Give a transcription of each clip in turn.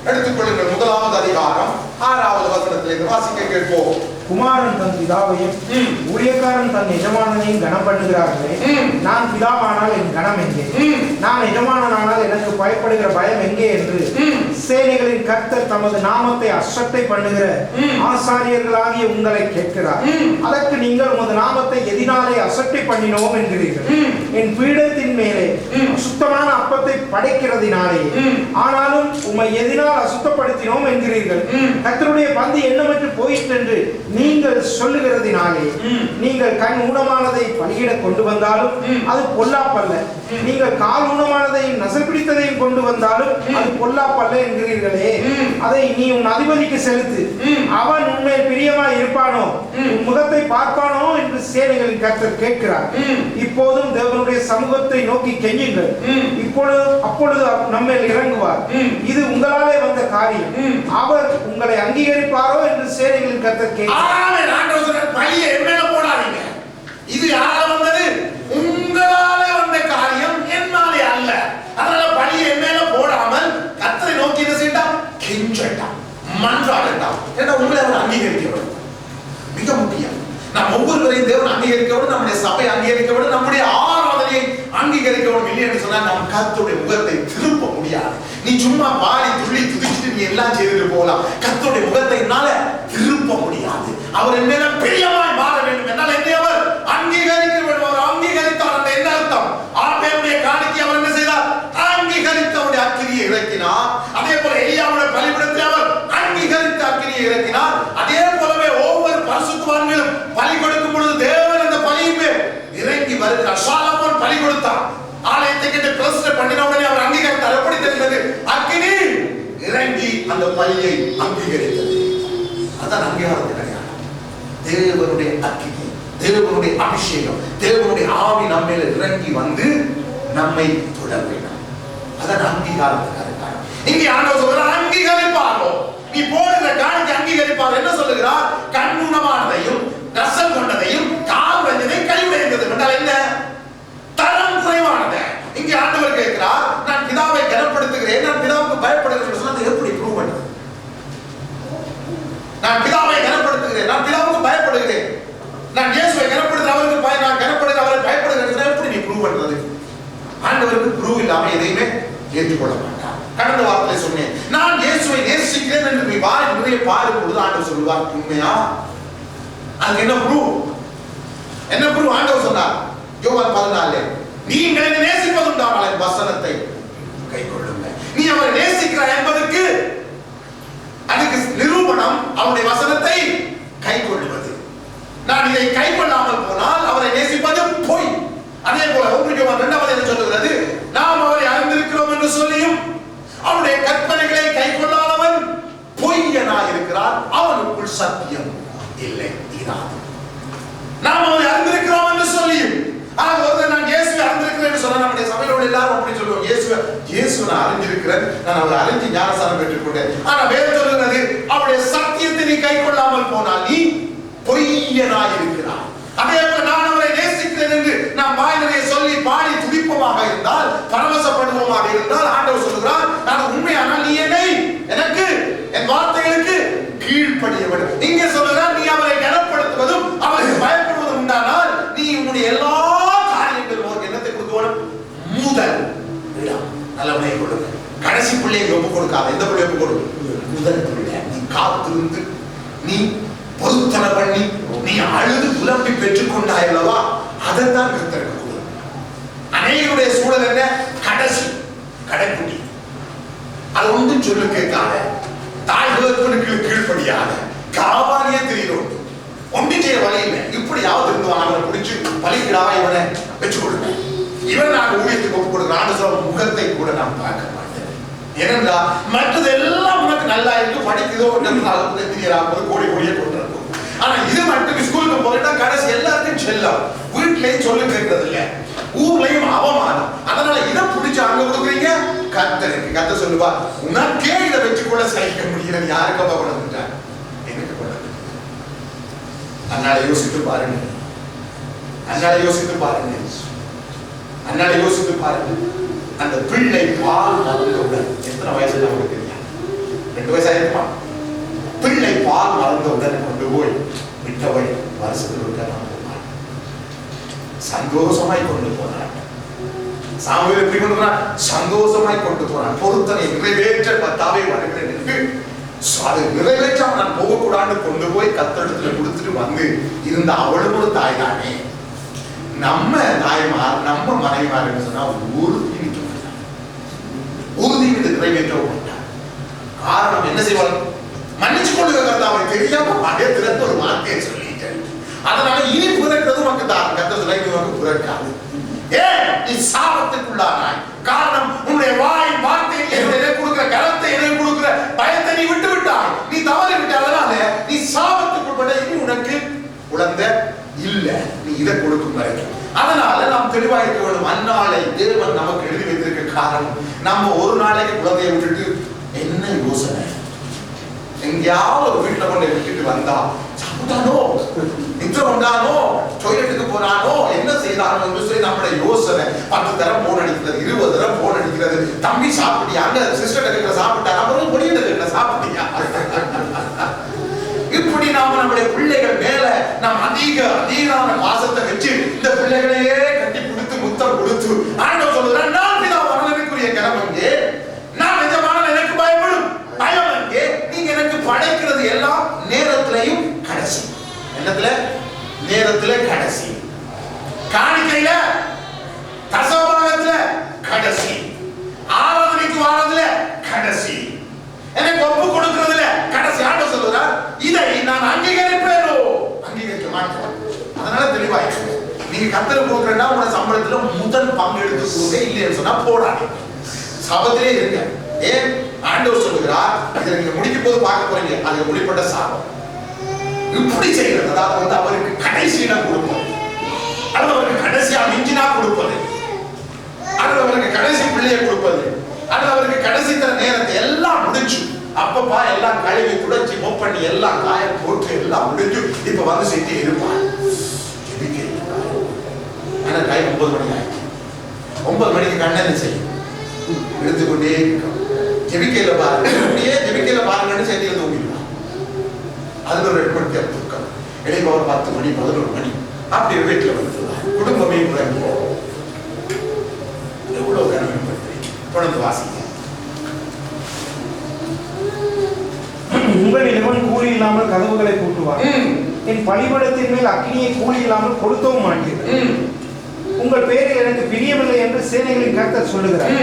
எடுத்துக்கொள்ளுங்கள். 1வது அதிகாரம் 6வது வசனத்திலிருந்து வாசிக்க கேட்போம். குமாரன் தன் பிதாவையும் ஊழியக்காரன் தன் எஜமானனையும் கனம் பண்ணுகிறார்களே, நான் பிதாவானால் என் கனம் எங்கே? நான் எஜமானனானால் எனக்கு பயப்படுகிற பயம் எங்கே என்று சேனைகளின் கர்த்தர் தமது நாமத்தை அசட்டை பண்ணுகிற ஆசாரியர்களாகிய உங்களை கேட்கிறார். அதற்கு நீங்கள் உமது நாமத்தை எதினாலே அசட்டை பண்ணினோம் என்கிறீர்கள். என் பீடத்தின் மேலே சுத்தமான அப்பத்தை படைக்கிறதினாலே, ஆனாலும் உம்மை எதினால் அசுத்தப்படுத்தினோம் என்கிறீர்கள். கர்த்தருடைய பந்தி எண்ணமற்று போயிற்று என்று நீங்கள் சொல்லுகிறதினாலே, நீங்கள் கண் ஊனமானதை பலியிட கொண்டு வந்தாலும் அது பொல்லாப்பல்ல, நீங்கள் கால் ஊனமானதையும் நசல் பிடித்ததையும் கொண்டு வந்தாலும் அது பொல்லாப்பல்ல என்கிறீர்களே. அதை நீ உன் அதிபதிக்கு செலுத்து, அவன் உன்மேல் பிரியமாய் இருப்பானோ, உன் முகத்தை பார்ப்பானோ என்று சேனைகளின் கர்த்தர் கேட்கிறார். இப்போதும் தேவனுடைய சமூகத்தை நோக்கி கெஞ்சுங்கள், அப்பொழுது நம்மேல் இறங்குவார். இது உங்களாலே வந்த காரியம், அவர் உங்களை அங்கீகரிப்பாரோ என்று சேனைகளின் கர்த்தர் கேட்கிறார். பழியை என் மேல போடாதீங்க. இது யாரால வந்தது? உங்களாலே வந்த காரியம், என்னாலே அல்ல. அதனால பழியை என் மேல போடாமல் கர்த்தரை நோக்கி என்ன செய்யலாம்? கெஞ்சலாம், மன்றாடலாம். ஏன்னா உங்களை அவர் அங்கீகரிக்க வேண்டும். மிக முக்கியம். நாம் ஒவ்வொருவரையும் தேவன் அங்கீகரிக்க வேண்டும், நம்முடைய சபை அங்கீகரிக்க வேண்டும், நம்முடைய ஆராதனையை அங்கீகரிக்க வேண்டும். இல்லை என்று சொன்னா நாம் கர்த்தருடைய முகத்தை திருப்ப முடியாது. நீ சும்மா பாடி துள்ளி துதிச்சுட்டு நீ எல்லாம் செய்துட்டு போகலாம், கர்த்தருடைய முகத்தை என்னால திருப்ப முடியாது. அவர் என்ன பிரியமாய் மாற வேண்டும் என்றால் என்னை அவர் அங்கீகரிக்க வேண்டும். அவர் அங்கீகரித்தார். அந்த என்ன அர்த்தம்? ஆபேலுடைய காணிக்கை அவர் என்ன செய்தார்? அங்கீகரித்து அவருடைய அக்கினியை இறக்கினார். அதே போல எலியாவுடைய பலிபீடத்தில் அவர் அங்கீகரித்து அக்கினியை இறக்கினார். அதே போலவே ஒவ்வொரு பரிசுத்தவான்களும் பலி கொடுக்கும் பொழுது தேவன் அந்த பலியின் மேல் இறங்கி வருகிறார். சாலமோன் பலி கொடுத்தார். ஆலயத்தை கிட்ட பிரதிஷ்டை பண்ணின உடனே அவர் அங்கீகரித்தார். எப்படி தெரிந்தது? அக்கினி இறங்கி அந்த பலியை அங்கீகரித்தது. அதான் அங்கீகாரத்தின் அடையாளம். தேவனுடைய அக்கினி, தேவனுடைய அபிஷேகம், தேவனுடைய ஆவி நம்ம மேல இறங்கி வந்து நம்மை தொட வேண்டும். அதான் அங்கீகாரத்துக்கு அடையாளம். இங்கே ஆண்டவர் சொல்றார், அங்கீகரிப்பாரோ, நீ போடுகிற காணிக்கை அங்கீகரிப்பார். என்ன சொல்லுகிறார்? கண்ணுணமானதையும் ரசம் கொண்டதையும் கால் வந்ததையும் கைவிடைந்தது என்றால் என்ன? தரம் குறைவானது. இங்கே ஆண்டவர் கேட்கிறார், நான் பிதாவை கனப்படுத்துகிறேன், நான் பிதாவுக்கு பயப்படுகிறேன். சொன்னது எப்படி ப்ரூவ் பண்றது? நான் பிதாவை கனப்படுத்துகிறேன், நான் பிதாவுக்கு பயப்படுகிறேன், நான் இயேசுவை கனப்படுத்துகிறேன், அவருக்கு நான் கனப்படுகிறேன், அவரை பயப்படுகிறேன். எப்படி நீ ப்ரூவ் பண்றது? ஆண்டவருக்கு ப்ரூவ் இல்லாம எதையுமே ஏற்றுக்கொள்ள மாட்டார். கடந்த வாரத்தில் சொன்னேன், நான் இயேசுவை நேசிக்கிறேன் என்று நீ வாய் நிறைய பாடும் பொழுது ஆண்டவர் சொல்லுவார், உண்மையா? அதுக்கு என்ன ப்ரூவ்? என்ன ப்ரூவ்? ஆண்டவர் சொன்னார் யோவான் 14, நீங்கள் என்னை நேசிப்பதுண்டானால் என் வசனத்தை கைக்கொள்ளுங்கள். நீ அவரை நேசிக்கிறாய் என்பதற்கு அதுக்கு நிரூபணம் அவருடைய வசனத்தை கைக்கொள்ளுவது. நான் இதை கைக்கொள்ளாமல் போனால் அவரை நேசிப்பது பொய். அதே போல 1 யோவான் 2 என்ன சொல்லுகிறது? நாம் அவரை அறிந்திருக்கிறோம் என்று சொல்லியும் அவருடைய கற்பனைகளை கைக்கொள்ளாதவன் பொய்யனாய் இருக்கிறார், அவனுக்குள் சத்தியம் இல்லை. நாம் அவரை அறிந்திருக்கிறோம் என்று சொல்லியும், நான் இயேசுவை அறிந்திருக்கிறேன் என்று சொன்ன நம்முடைய சபையில் உள்ள எல்லாரும் அப்படி சொல்லுவோம், இயேசுவை நான் அறிந்திருக்கிறேன், நான் அவரை அறிஞ்சு ஞானஸ்நானம் பெற்றுக்கொண்டேன். ஆனா வேதம் சொல்லுகிறது, அவருடைய சத்தியத்தை நீ கைக்கொள்ளாமல் போனால் நீ பொய்யனாய் இருக்கிறார். அதே போல நான் அவரை நேசிக்கிறேன் என்று நாம் வாய் நிறைய சொல்லி பாடி துடிப்பமாக இருந்தால், பரவசப்படுவோமாக இருந்தால், ஆண்டவர் சொல்லுகிறார், நான் உண்மையானால் நீ என்னை எனக்கு என் வார்த்தைகளுக்கு கீழ்ப்படிய வேண்டும். இங்கே சொல்லுகிறார், நீ அவரை கனப்படுத்துவதும் அவருக்கு பயப்படுவதும் உண்டானால் நீ உன்னுடைய எல்லா காரியங்களும் உனக்கு என்னத்தை கொடுக்கணும்? முதல் இடம். நல்லவனை கொடுங்க. கடைசி பிள்ளையை ஒப்பு கொடுக்காத. எந்த பிள்ளை ஒப்பு கொடுக்கும்? முதல் பிள்ளை. நீ காத்திருந்து, நீ பொருத்தனை பண்ணி, நீ அழுது புலம்பி பெற்றுக் கொண்டாய் அல்லவா, அதைத்தான் கர்த்தருக்கு கொடு. அநேகருடைய சூழல் என்ன? கடைசி கடைக்குட்டி. அது ஒன்றும் சொல்லு கேட்காத, தாய் தகப்பனுக்கு கீழ்ப்படியாத காவாலியே தெரியும், ஒன்றும் செய்ய வழி இல்லை. இப்படியாவது இருந்துவான், அவனை பிடிச்சு பலிக்கிடாவா இவனை வச்சு கொடுங்க. இவன் நான் ஊழியத்துக்கு ஒப்பு கொடுக்குறான், முகத்தை கூட நான் பார்க்க மாட்டேன். ஏனென்றா மற்றது எல்லாம் உனக்கு நல்லா இருக்கு, படிக்குதோ தெரியறாங்க, கோடி கோடியே கொண்டிருக்கும். ஆனா இது மட்டும் ஸ்கூலுக்கு போயிட்டா கடைசி எல்லாருக்கும் செல்லம், வீட்லயும் சொல்லு கேட்கறது இல்ல, ஊர்லயும் அவமானம். அதனால இதை பிடிச்சு அங்க கொடுக்குறீங்க கர்த்தருக்கு. கர்த்தர் சொல்லுவா, உனக்கே இதை வச்சு கூட சகிக்க முடியல, யாருக்கு அப்பா கொண்டு எனக்கு கொண்டு. அதனால யோசித்து பாருங்க, அதனால யோசித்து பாருங்க, அதனால யோசித்து பாருங்க. அந்த பிள்ளை பால் வந்தவுடன் எத்தனை வயசு நமக்கு தெரியாது, 2 வயசாயிருக்குமா? பிள்ளை பால் வளர்ந்த உடனே கொண்டு போய் விட்டவள் வருஷத்தில் விட்ட சந்தோஷமாய் கொண்டு போனான். சாமுவேல் எப்படி கொண்டு போனான்? சந்தோஷமாய் கொண்டு போனான். பொருத்தனை நிறைவேற்ற கர்த்தாவே வருகிறேன் என்று அதை நிறைவேற்றாம நான் போகக்கூடாதுன்னு கொண்டு போய் கர்த்தரிடத்துல கொடுத்துட்டு வந்து இருந்த அவளும் ஒரு தாய் தானே. நம்ம தாய்மார் நம்ம மனைவிமார் சொன்னா உறுதி நிறைவேற்ற மாட்டார். காரணம் என்ன செய்வாள்? மன்னிச்சு கொள்ளுங்க கர்த்தாவை, தெரியாம அதே திறந்த ஒரு வார்த்தையை சொல்லிட்டேன். அதனால இனி புறக்கிறது உனக்கு தான் கர்த்தர் சொல்ல உனக்கு புறக்காது. ஏன் நீ சாபத்துக்குள்ளானாய்? காரணம் உன்னுடைய வாய் வார்த்தை என்னுடைய கொடுக்கிற கரத்தை எனக்கு கொடுக்கிற பயத்தை நீ விட்டு விட்டாய். நீ தவறி விட்டாய். அதனால நீ சாபத்துக்குள்பட இனி உனக்கு குழந்தை இல்ல. நீ இதை கொடுக்கும் வரைக்கும். அதனால நாம் தெளிவாக இருக்க வேண்டும். அந்நாளை தேவன் நமக்கு எழுதி வைத்திருக்க காரணம் நம்ம ஒரு நாளைக்கு குழந்தையை விட்டுட்டு என்ன யோசனை? எங்கேயாவது ஒரு வீட்டுல கொண்டு விட்டுட்டு வந்தா சாப்பிட்டானோ, நித்திர கொண்டானோ, டாய்லெட்டுக்கு போனானோ, என்ன செய்தானோ என்று சொல்லி நம்முடைய யோசனை. 10 தரம் போன் அடிக்கிறது, 20 தரம் போன் அடிக்கிறது. தம்பி சாப்பிட்டியா? அங்க சிஸ்டர் கிட்ட சாப்பிட்டா, அப்புறம் பொடியிட்ட கிட்ட சாப்பிட்டியா? இப்படி நாம நம்முடைய பிள்ளைகள் மேல நாம் அதிகமான பாசத்தை வச்சு இந்த பிள்ளைகளையே கட்டி கொடுத்து முத்தம் கொடுத்து ஆண்டவர் சொல்லுறார், நான் பிதாவானவருக்குரிய கரம் எங்கே? நான் நிஜமான எனக்கு பயப்படும் பயம் எங்கே? நீங்க எனக்கு படைக்கிறது எல்லாம் நேரத்திலையும் கடைசி. என்னத்துல? நேரத்துல கடைசி. காணிக்கையில, தசமபாகத்துல கடைசி. ஆராதனைக்கு வாரதுல கடைசி. எனக்கு ஒப்பு கொடுக்கிறதுல கடைசி. ஆண்டவர் சொல்லுறார், இதை நான் அங்கீகரிப்பேனோ? அங்கீகரிக்க மாட்டேன். அதனால தெளிவாயிருக்கு. நீங்க கர்த்தருக்கு கொடுக்கறதா உங்க சம்பளத்துல முதல் பங்கு எடுத்து கொடுங்க. இல்லைன்னு சொன்னா போடாதீங்க, சாபத்திலே இருங்க. ஏன்? ஆண்டவர் சொல்லுகிறார், இதை நீங்க முடிக்கும் போது பார்க்க போறீங்க, அது வெளிப்பட்ட சாபம். இப்படி செய்யறது, அதாவது அவருக்கு கடைசியா கொடுப்பது, அல்லது அவருக்கு கடைசியா மிஞ்சினா கொடுப்பது, அல்லது அவருக்கு கடைசி பிள்ளையை கொடுப்பது, அல்லது அவருக்கு கடைசி தர நேரத்தை எல்லாம் முடிஞ்சு அப்பப்பா எல்லாம் கழுவி துடைச்சி மொப் பண்ணி எல்லாம் காயம் போட்டு எல்லாம் முடிஞ்சு இப்ப வந்து செஞ்சு இருப்பார். ஆனா டைம் 9 மணி ஆயிடுச்சு. 9 மணிக்கு கண்ணெல்லாம் செய்யும் எடுத்துக்கொண்டே ஜெபிக்கையில பாருங்க, அப்படியே ஜெபிக்கையில பாருங்கன்னு செய்தியில தூங்கிடுவான். அதுல ஒரு 2 மணிக்கு தூக்கம். இடையில ஒரு 10 மணி 11 மணி அப்படி வீட்டுல வந்துடுவார். குடும்பமே குழம்பு எவ்வளவு கனவுப்படுத்தி குழந்தை வாசிக்க. உங்களில் எவன் கூலி இல்லாமல் கதவுகளை பூட்டுவார்? என் பலிபீடத்தின் மேல் அக்கினியை கூலி இல்லாமல் கொடுக்கவும் மாட்டீர்கள். உங்கள் பேரில் எனக்கு பிரியமில்லை என்று சேனைகளின் கர்த்தர் சொல்லுகிறார்.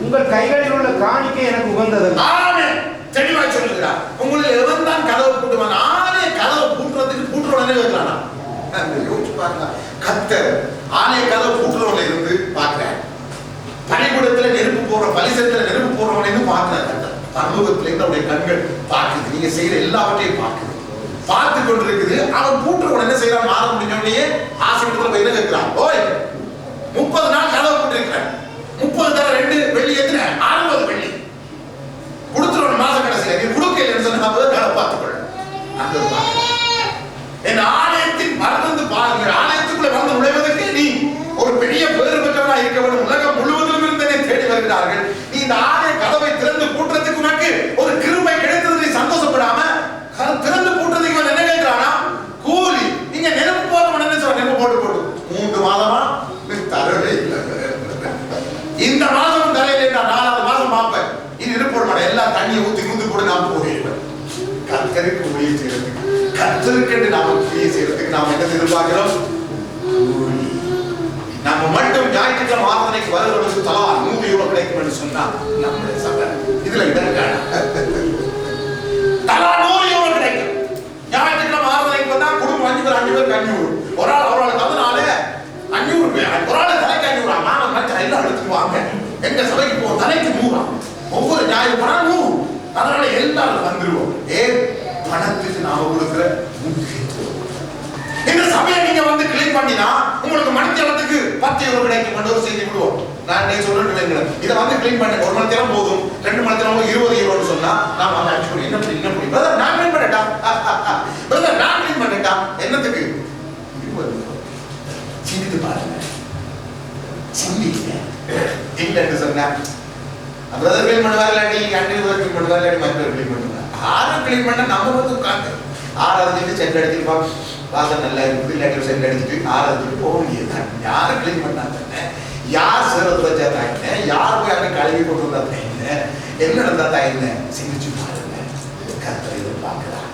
உங்கள் கைகளில் உள்ள காணிக்கை எனக்கு உகந்ததல்ல. ஆமென். தெளிவாய் சொல்லுகிறார். உங்களில் எவன் தான் கதவு பூட்டுவான்? ஆலே கதவு பூட்டுறதுக்கு பூட்டுறவனே வைக்கலானா? யோசிச்சு பாருங்க. கர்த்தர் ஆலே கதவு பூட்டுறவன்ல இருந்து பார்க்கிறார். பலிபீடத்துல நெருப்பு போடுற, பலிசத்துல நெருப்பு போடுறவனை இருந்து பார்க்கிறார் கர்த்தர். பரலோகத்துல இருந்து அவருடைய கண்கள் பார்க்குது. நீங்க செய்யற எல்லாவற்றையும் பார்க்குது, பார்த்து கொண்டிருக்குது. அவன் பூட்டுறவன் என்ன செய்யறான்? மாற முடிஞ்சோடனே ஆசிரியத்துல போய் என்ன கேட்கிறான்? ஓய் 30 நாள் கதவு பூட்டி இருக்கிறேன், 30 தர 2 வெள்ளி எத்தனை? 60 வெள்ளி கொடுத்துருவன் மாச கடைசியில. நீ கொடுக்கலன்னு சொன்னா வேலை பார்த்துக்கொள்ள. அந்த என் ஆலயத்தின் மறந்து பாருங்க. ஆலயத்துக்குள்ள வந்து நுழைவதற்கு நீ ஒரு பெரிய பேறு பெற்றவனா இருக்க வேண்டும். உலகம் முழுவதிலும் இருந்தே தேடி வருகிறார்கள். நீ இந்த ஆலய கதவை திறந்து பூட்டுறதுக்கு உனக்கு ஒரு கிருபை கிடைத்தது, நீ சந்தோஷப்படாம திறந்து பூட்டுறதுக்கு என்ன கேட்கிறானா? கூலி. நீங்க நெருப்பு போட என்ன சொல்ற? நெருப்பு போட்டு 3 மாதமா தரவே இல்லை. இந்த மாதம் தரையில 4வது மாதம் பார்ப்பேன். இது நெருப்பு போட மாட்டேன். எல்லா தண்ணியை ஊத்தி குந்து கூட நான் போடுவேன். கர்த்தருக்கு ஊழியம் செய்யறதுக்கு, கர்த்தருக்கு நாம ஊழியம் செய்யறதுக்கு நாம் என்ன எதிர்பார்க்கிறோம்? நம்ம மட்டும் ஞாயிற்றுக்கிழமை ஆராதனைக்கு வருவதற்கு தலா 100 யூரோ கிடைக்கும் என்று சொன்னா நம்முடைய சபை இதுல இடங்கான தலா 100 யூரோ கிடைக்கும். ஞாயிற்றுக்கிழமை ஆராதனைக்கு வந்தா குடும்பம் 5 பேர் 5 பேர் 500. ஒரு ஆளுக்கு அதனால 500. ஒரு ஆளு தலைக்கு 500. மாமன் மச்சா எல்லாம் எடுத்துக்குவாங்க. எங்க சபைக்கு போவோம், தலைக்கு 100. ஒவ்வொரு ஞாயிறு போனா 100. அதனால எல்லாரும் வந்துருவோம். ஏன்? பணத்துக்கு நாம கொடுக்கிற முக்கியத்துவம். இந்த சபையை நீங்க வந்து கிளீன் பண்ணினா உங்களுக்கு மணித்தியாலத்துக்கு 10 யூரோ கிடைக்கும் என்று ஒரு செய்தி விடுவோம். நான் நீ சொல்லிட்டு இதை வந்து கிளீன் பண்ண 1 மணி நேரம் போதும், 2 மணி நேரம் 20 யூரோன்னு சொன்னா நான் வந்து ஆக்சுவலி என்ன பண்ணி பிரதர் நான் கிளீன் பண்ணட்டா, பிரதர் நான் கிளீன் பண்ணட்டா, என்னத்துக்கு 20 யூரோ. சிந்தித்து பாருங்க. சிந்திங்க. இல்லைன்னு சொன்னா பிரதர் கிளீன் பண்ணுவார், இல்லாட்டி ஆண்டி கிளீன் பண்ணுவார், இல்லாட்டி மற்றவர் கிளீன் பண்ணுவார். ஆறு கிளீன் பண்ண நம்ம வந்து உட்காந்து ஆறாவது சென்ட் அடிச்சிருப்பாங்க, வாசல் நல்லா இருக்குது, இல்லாட்டி சென்ட் அடிச்சுட்டு ஆறாவது போக முடியாது. யாரும் கிளீன் பண்ணாங்க, யார் சேரத்து வச்சா தான் என்ன, யார் போய் அங்கே கழுவி கொண்டு வந்தா தான் என்ன நடந்தா தான் என்ன, சிந்திச்சு பாருங்க. கர்த்தர் எதிர்பார்க்கிறார்.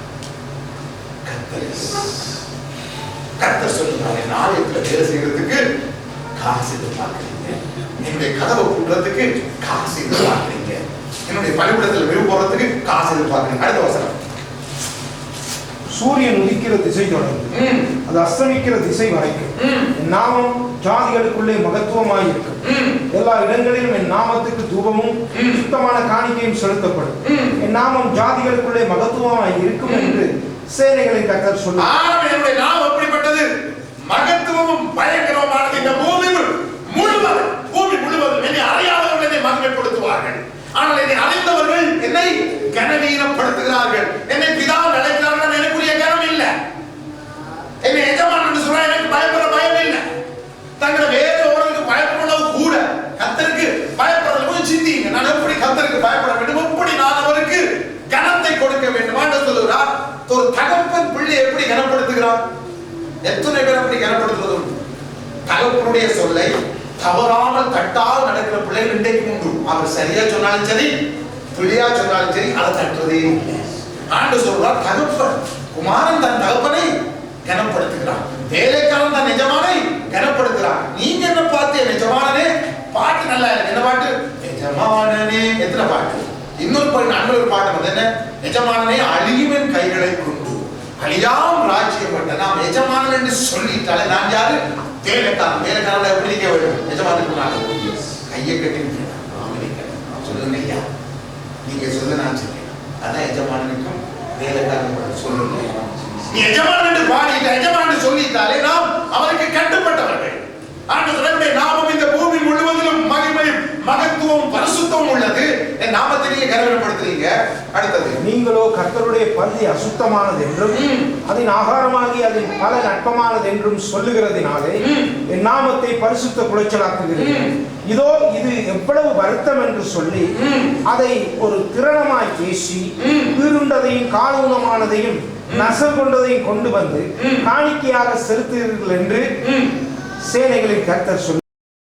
கர்த்தர் சொல்லுறாங்க, நாளைக்குள்ள வேலை செய்யறதுக்கு காசு எதிர்பார்க்கிறீங்க, என்னுடைய கதவை கூட்டுறதுக்கு காசு எதிர்பார்க்கிறீங்க, என்னுடைய பள்ளிக்கூடத்தில் விரும்ப போறதுக்கு காசு எதிர்பார்க்கிறீங்க. அடுத்த வசனம். சூரியன் உதிக்கிற திசை தொடர்ந்து அது அஸ்தமிக்கிற திசை வரைக்கும் என் நாமம் ஜாதிகளுக்குள்ளே மகத்துவமாய் இருக்கும். எல்லா இடங்களிலும் என் நாமத்துக்கு தூபமும் சுத்தமான காணிக்கையும் செலுத்தப்படும். என் நாமம் ஜாதிகளுக்குள்ளே மகத்துவமாய் இருக்கும் என்று சேனைகளின் கர்த்தர் சொல்லுவார். என்னுடைய நாமம் எப்படிப்பட்டது? மகத்துவமும் பயங்கரமானது. இந்த பூமி முழுவதும் என்னை அறியாதவர்கள் என்னை மகிமைப்படுத்துவார்கள், ஆனால் என்னை அறிந்தவர்கள் என்னை கனவீனப்படுத்துகிறார்கள். என்னை பிதா நினைக்கிறார்கள், எனக்குரிய கனம் இல்லை. என்னை எஜமான் என்று சொல்ல எனக்கு பயப்பட பயம் இல்லை. தங்களை வேற ஒருவருக்கு பயப்படுவது கூட கர்த்தருக்கு பயப்படுறது கொஞ்சம் சிந்திங்க. நான் எப்படி கர்த்தருக்கு பயப்பட வேண்டும், எப்படி நான் அவருக்கு கனத்தை கொடுக்க வேண்டும் என்று சொல்லுகிறார். ஒரு தகப்பன் பிள்ளை எப்படி கனப்படுத்துகிறார்? எத்தனை பேர் அப்படி கனப்படுத்துவது? தகப்பனுடைய சொல்லை தவறாமல் தட்டால் நடக்கிற பிள்ளைகள் இன்றைக்கு உண்டு. அவர் சரியா சொன்னாலும் சரி, பிள்ளையா சொன்னாலும் சரி, அதை தட்டுறதே இல்லை. ஆண்டு சொல்றார், தகப்பன் குமாரன் தன் தகப்பனை கனப்படுத்துகிறான், வேலைக்காரன் தன் எஜமானை கனப்படுத்துகிறான். நீங்க என்ன பார்த்து எஜமானனே பாட்டு நல்லா இருக்கு. என்ன பாட்டு? எஜமானனே. எத்தனை பாட்டு? இன்னொரு பாட்டு வந்து என்ன? எஜமானனே அழியுமென் கைகளை கொண்டு அழியாம் ராஜ்யப்பட்ட. நாம் எஜமானன் என்று சொல்லிட்டாலே நான் யாரு? வேலைக்காரன். வேலைக்காரன் எப்படி நிற்க வேண்டும்? எஜமானுக்கு கையை கட்டி சொல்லுங்க ஐயா, நீங்க சொல்ல நான் சொல்றேன். அதான் எஜமானனுக்கும் வேலைக்காரன் சொல்லுங்க. நீ எஜமான் என்று பாடிட்ட, எஜமான் சொல்லிட்டாலே நாம் அவருக்கு கட்டுப்பட்டவர்கள். ஆண்டவருடைய நாமம் இந்த பூமி முழுவதிலும் மகிமையும் மகத்துவம் பரிசுத்தமும் உள்ளது. என் நாமத்தை நீங்க கனவீனப்படுத்துறீங்க. அடுத்தது, நீங்களோ கர்த்தருடைய பந்தி அசுத்தமானது என்றும் அதன் ஆகாரமாகி அதன் பல நட்பமானது என்றும் சொல்லுகிறதினாலே என் நாமத்தை பரிசுத்த குலைச்சலாக்குகிறீர்கள். இதோ இது எவ்வளவு வருத்தம் என்று சொல்லி அதை ஒரு திறனமாய் பேசி வீருண்டதையும் காலூனமானதையும் நசல் கொண்டதையும் கொண்டு வந்து காணிக்கையாக செலுத்துகிறீர்கள் என்று சேனைகளின் கர்த்தர் சொல்லி